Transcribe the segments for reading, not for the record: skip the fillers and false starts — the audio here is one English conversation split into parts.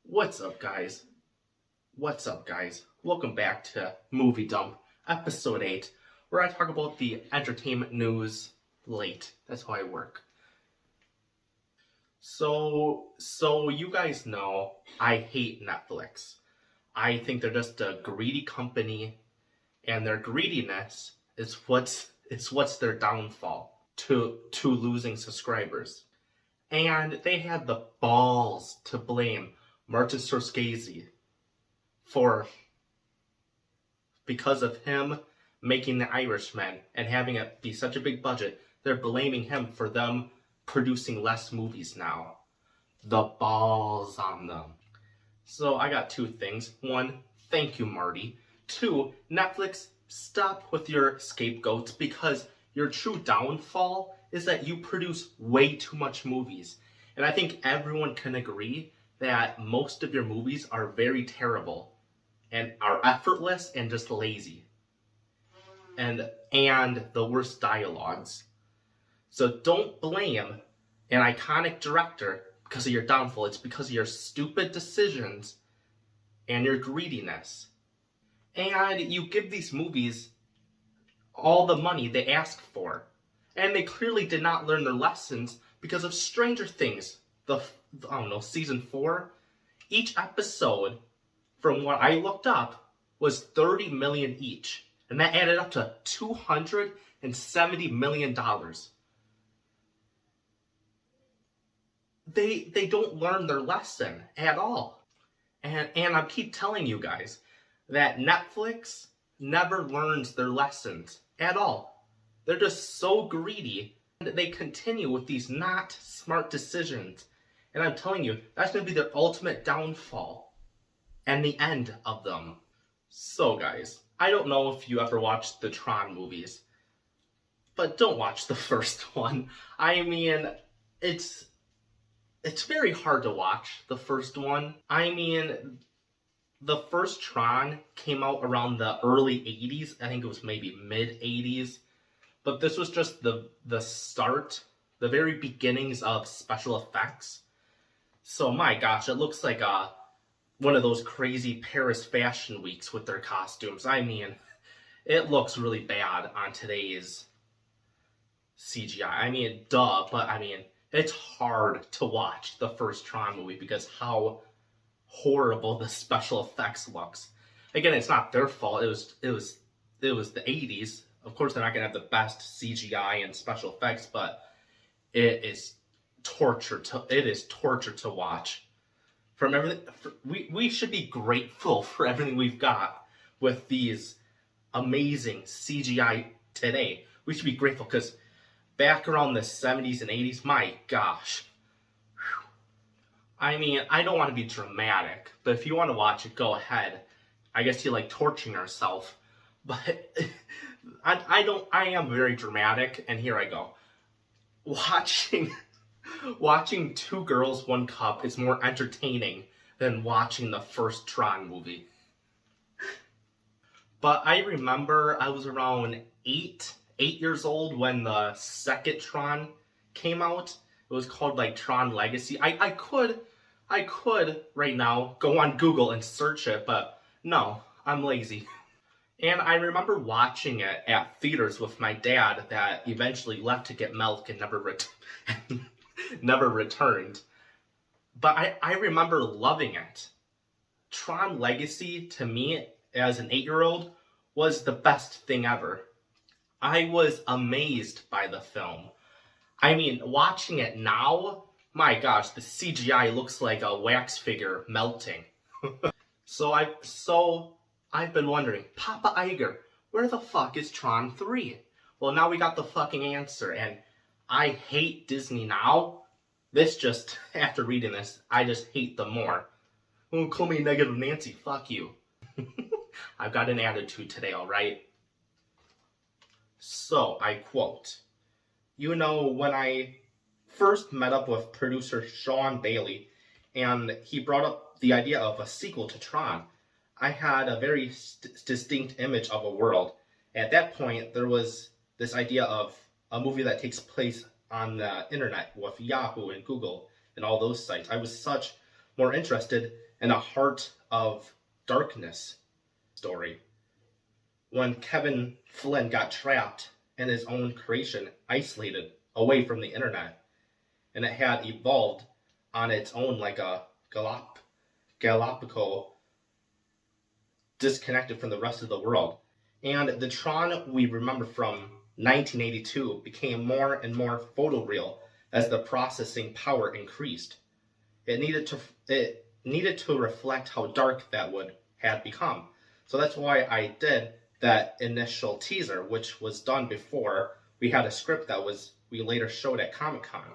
What's up, guys? What's up, guys? Welcome back to Movie Dump, Episode 8, where I talk about the entertainment news late. That's how I work. So you guys know I hate Netflix. I think they're just a greedy company, and their greediness is what's their downfall to losing subscribers. And they had the balls to blame Martin Scorsese because of him making The Irishman and having it be such a big budget. They're blaming him for them producing less movies now. The balls on them. So I got two things. One, thank you, Marty. Two, Netflix, stop with your scapegoats, because your true downfall is that you produce way too much movies. And I think everyone can agree that most of your movies are very terrible and are effortless and just lazy. And the worst dialogues. So don't blame an iconic director because of your downfall. It's because of your stupid decisions and your greediness. And you give these movies all the money they ask for. And they clearly did not learn their lessons because of Stranger Things. Season 4. Each episode, from what I looked up, was $30 million each. And that added up to $270 million. They don't learn their lesson at all. And I keep telling you guys that Netflix never learns their lessons at all. They're just so greedy that they continue with these not smart decisions. And I'm telling you, that's going to be their ultimate downfall and the end of them. So guys, I don't know if you ever watched the Tron movies, but don't watch the first one. I mean, it's very hard to watch, the first one. I mean, the first Tron came out around the early 80s. I think it was maybe mid 80s. But this was just the start, the very beginnings of special effects. So my gosh, it looks like one of those crazy Paris fashion weeks with their costumes. I mean, it looks really bad on today's CGI. I mean, duh, but I mean, it's hard to watch the first Tron movie because how horrible the special effects looks. Again, it's not their fault. It was the 80s. Of course, they're not gonna have the best CGI and special effects, but it is torture to watch. From everything, we should be grateful for everything we've got with these amazing CGI today. We should be grateful because back around the 70s and 80s, my gosh. Whew. I mean, I don't want to be dramatic, but if you want to watch it, go ahead. I guess you like torturing yourself, but I am very dramatic, and here I go. Watching Two Girls, One Cup is more entertaining than watching the first Tron movie. But I remember I was around 8 years old when the second Tron came out. It was called like Tron Legacy. I could right now go on Google and search it, but no, I'm lazy. And I remember watching it at theaters with my dad that eventually left to get milk and never returned. But I remember loving it. Tron Legacy, to me, as an 8-year-old, was the best thing ever. I was amazed by the film. I mean, watching it now, my gosh, the CGI looks like a wax figure melting. So I've been wondering, Papa Iger, where the fuck is Tron 3? Well, now we got the fucking answer, and I hate Disney now. After reading this, I just hate them more. Oh, call me Negative Nancy, fuck you. I've got an attitude today, alright? So, I quote, when I first met up with producer Sean Bailey, and he brought up the idea of a sequel to Tron, I had a very distinct image of a world. At that point, there was this idea of a movie that takes place on the internet with Yahoo and Google and all those sites. I was more interested in a Heart of Darkness story. When Kevin Flynn got trapped in his own creation, isolated away from the internet, and it had evolved on its own like a Galapagos, disconnected from the rest of the world. And the Tron we remember from 1982 became more and more photoreal as the processing power increased. It needed to reflect how dark that would had become. So that's why I did that initial teaser, which was done before we had a script that we later showed at Comic-Con.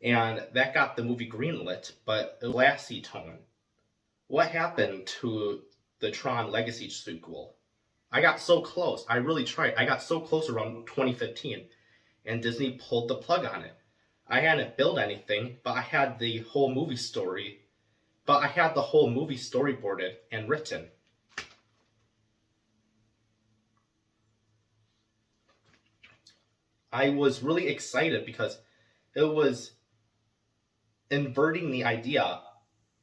And that got the movie greenlit, but a glassy tone. What happened to the Tron Legacy sequel? I got so close. I really tried. I got so close around 2015, and Disney pulled the plug on it. I hadn't built anything, but I had the whole movie story. But I had the whole movie storyboarded and written. I was really excited because it was inverting the idea.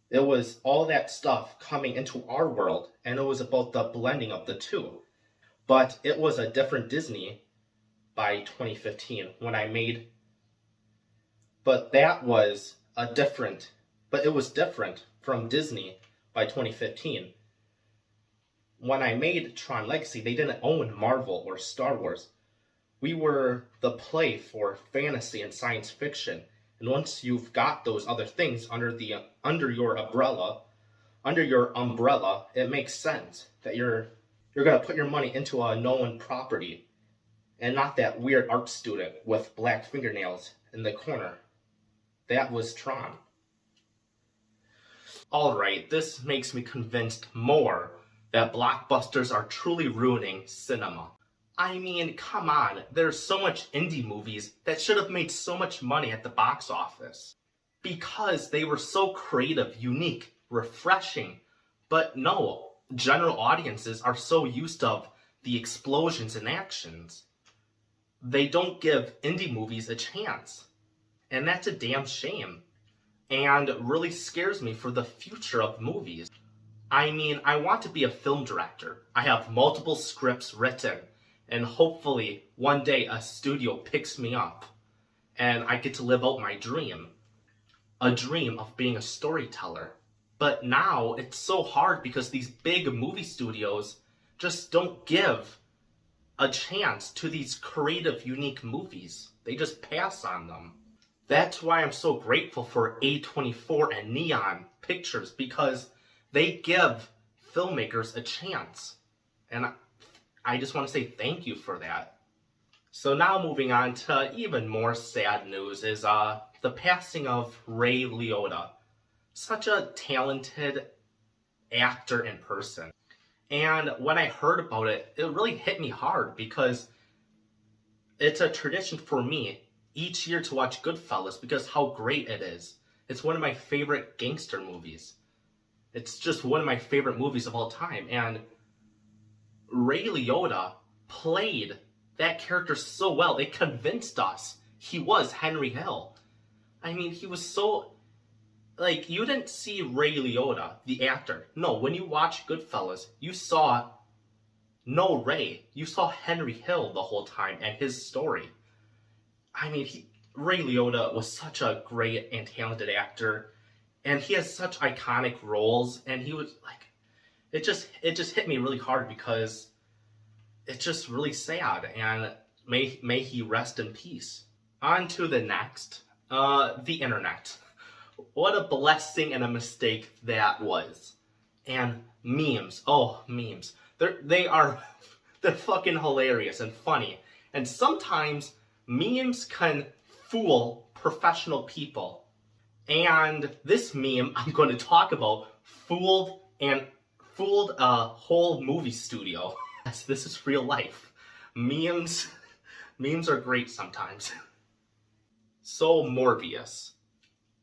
It was all that stuff coming into our world, and it was about the blending of the two. But it was a different Disney by 2015 when I made. But it was different from Disney by 2015. When I made Tron Legacy, they didn't own Marvel or Star Wars. We were the play for fantasy and science fiction. And once you've got those other things under your umbrella, it makes sense that you're gonna put your money into a known property, and not that weird art student with black fingernails in the corner. That was Tron. Alright, this makes me convinced more that blockbusters are truly ruining cinema. I mean, come on, there's so much indie movies that should have made so much money at the box office. Because they were so creative, unique, refreshing. But no, general audiences are so used to the explosions and actions. They don't give indie movies a chance. And that's a damn shame. And really scares me for the future of movies. I mean, I want to be a film director. I have multiple scripts written. And hopefully, one day a studio picks me up. And I get to live out my dream. A dream of being a storyteller. But now, it's so hard because these big movie studios just don't give a chance to these creative, unique movies. They just pass on them. That's why I'm so grateful for A24 and Neon Pictures, because they give filmmakers a chance. And I just want to say thank you for that. So now moving on to even more sad news is the passing of Ray Liotta. Such a talented actor in person. And when I heard about it, it really hit me hard because it's a tradition for me each year to watch Goodfellas because how great it is. It's one of my favorite gangster movies. It's just one of my favorite movies of all time. And Ray Liotta played that character so well. They convinced us he was Henry Hill. I mean, he was so... Like, you didn't see Ray Liotta, the actor. No, when you watch Goodfellas, you saw no Ray. You saw Henry Hill the whole time and his story. I mean, Ray Liotta was such a great and talented actor. And he has such iconic roles. And he was, like... It just hit me really hard because it's just really sad. And may he rest in peace. On to the next. The internet. What a blessing and a mistake that was. And memes. Oh, memes. They're fucking hilarious and funny. And sometimes memes can fool professional people. And this meme I'm going to talk about fooled a whole movie studio. Yes, this is real life. Memes are great sometimes. So Morbius.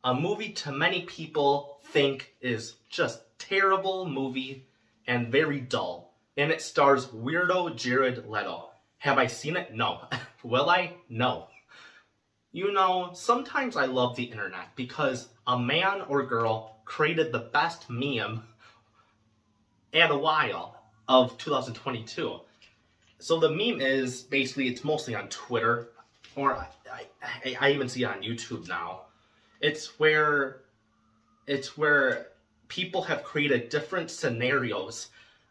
A movie to many people think is just terrible movie and very dull. And it stars weirdo Jared Leto. Have I seen it? No. Will I? No. You know, sometimes I love the internet because a man or girl created the best meme in a while of 2022. So the meme is basically, it's mostly on Twitter, or I even see it on YouTube now. It's where people have created different scenarios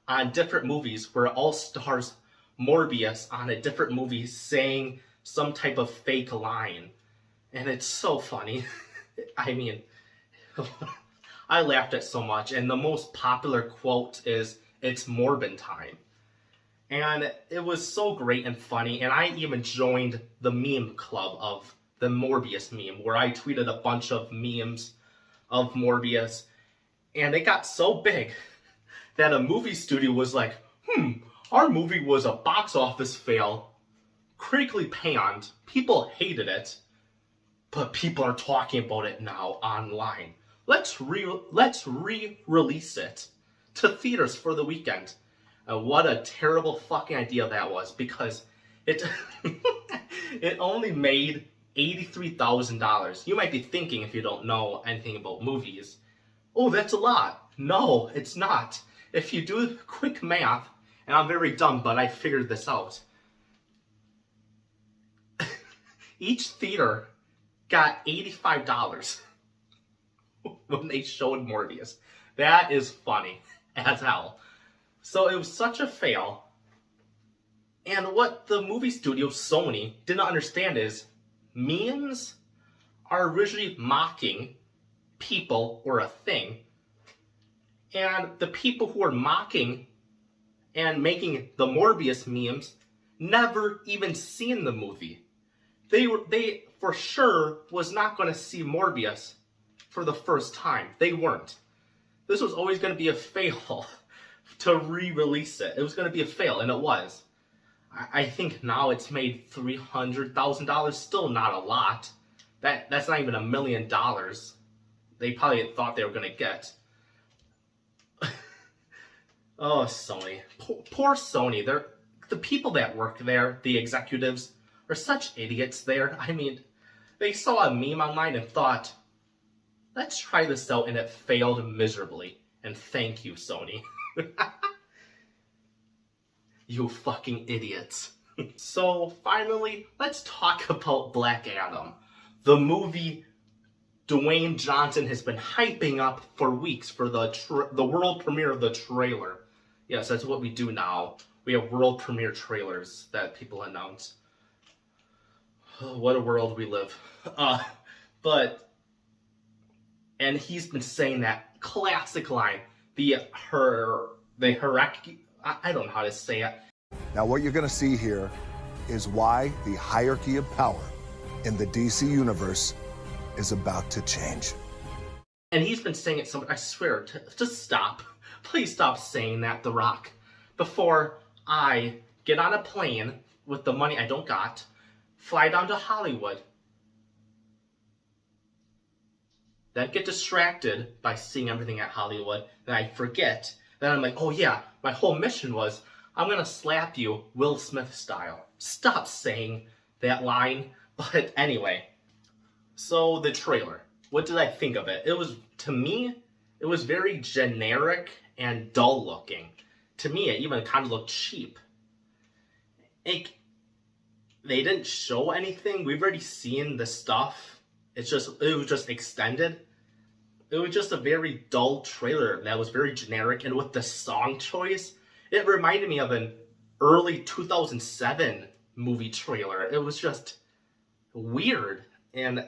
on different movies where it all stars Morbius on a different movie saying some type of fake line. And it's so funny. I mean, I laughed at so much. And the most popular quote is, "It's Morbin time." And it was so great and funny. And I even joined the meme club of the Morbius meme, where I tweeted a bunch of memes of Morbius. And it got so big that a movie studio was like, our movie was a box office fail, critically panned, people hated it, but people are talking about it now online. Let's re-release it to theaters for the weekend. And what a terrible fucking idea that was, because it it only made $83,000. You might be thinking, if you don't know anything about movies, oh, that's a lot. No, it's not. If you do quick math, and I'm very dumb, but I figured this out. Each theater got $85 when they showed Morbius. That is funny as hell. So it was such a fail. And what the movie studio, Sony, didn't understand is memes are originally mocking people or a thing. And the people who are mocking and making the Morbius memes never even seen the movie. They for sure was not going to see Morbius for the first time. They weren't. This was always going to be a fail to re-release it. It was going to be a fail, and it was. I think now it's made $300,000. Still not a lot. That's not even $1 million. They probably thought they were going to get. Oh, Sony. Poor Sony. The people that work there, the executives, are such idiots there. I mean, they saw a meme online and thought, let's try this out, and it failed miserably. And thank you, Sony. You fucking idiots. So, finally, let's talk about Black Adam. The movie Dwayne Johnson has been hyping up for weeks for the world premiere of the trailer. Yes, that's what we do now. We have world premiere trailers that people announce. Oh, what a world we live. And he's been saying that classic line, I don't know how to say it. Now what you're going to see here is why the hierarchy of power in the DC universe is about to change. And he's been saying it so much, I swear, just stop. Please stop saying that, The Rock, before I get on a plane with the money I don't got, fly down to Hollywood, then get distracted by seeing everything at Hollywood, then I forget. Then I'm like, oh yeah, my whole mission was, I'm going to slap you Will Smith style. Stop saying that line. But anyway, so the trailer. What did I think of it? To me, it was very generic and dull looking. To me, it even kind of looked cheap. They didn't show anything. We've already seen the stuff. It was just extended. It was just a very dull trailer that was very generic, and with the song choice, it reminded me of an early 2007 movie trailer. It was just weird, and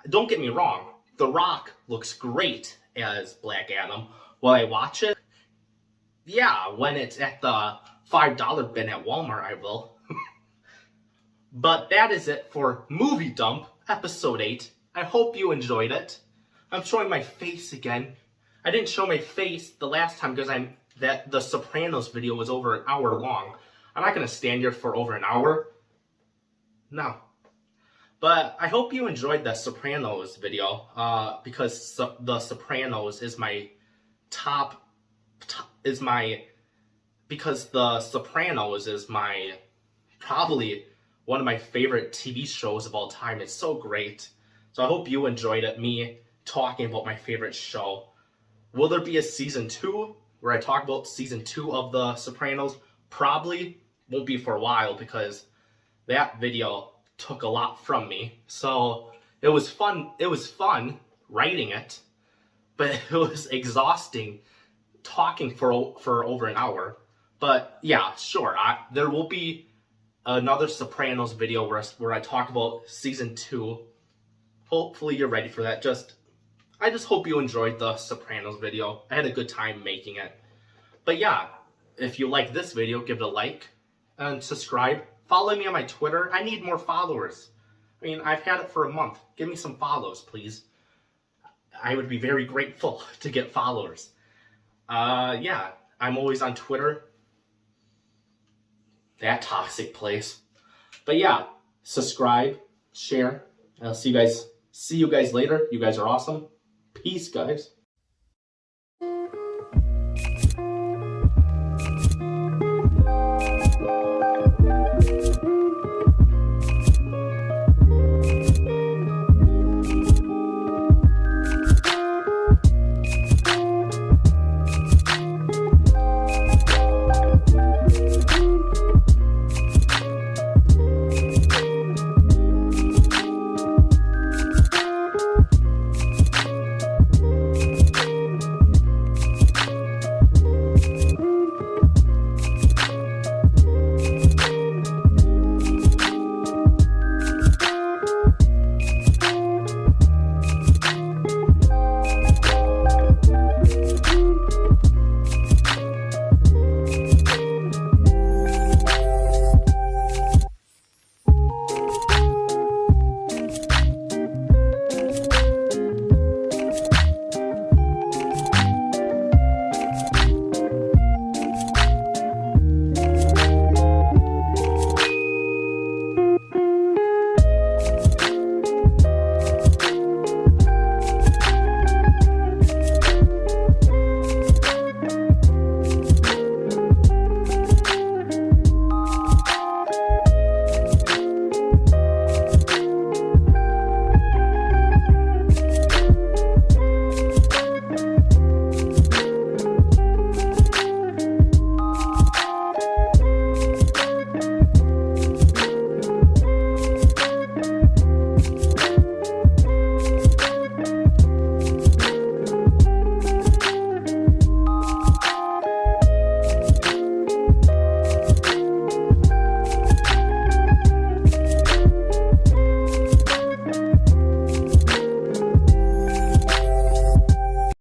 don't get me wrong, The Rock looks great as Black Adam. Will I watch it? Yeah, when it's at the $5 bin at Walmart, I will. But that is it for Movie Dump Episode 8. I hope you enjoyed it. I'm showing my face again. I didn't show my face the last time because the Sopranos video was over an hour long. I'm not going to stand here for over an hour. No. But I hope you enjoyed the Sopranos video because the Sopranos is my because the Sopranos is probably one of my favorite TV shows of all time. It's so great. So I hope you enjoyed it, me talking about my favorite show. Will there be a season 2 where I talk about season 2 of The Sopranos? Probably won't be for a while because that video took a lot from me. So it was fun. It was fun writing it, but it was exhausting talking for over an hour. But yeah, sure, there will be another Sopranos video where I talk about season 2. Hopefully you're ready for that. I just hope you enjoyed the Sopranos video. I had a good time making it. But yeah, if you like this video, give it a like and subscribe. Follow me on my Twitter. I need more followers. I mean, I've had it for a month. Give me some follows, please. I would be very grateful to get followers. Yeah, I'm always on Twitter. That toxic place. But yeah, subscribe, share. I'll see you guys later. You guys are awesome. Peace, guys.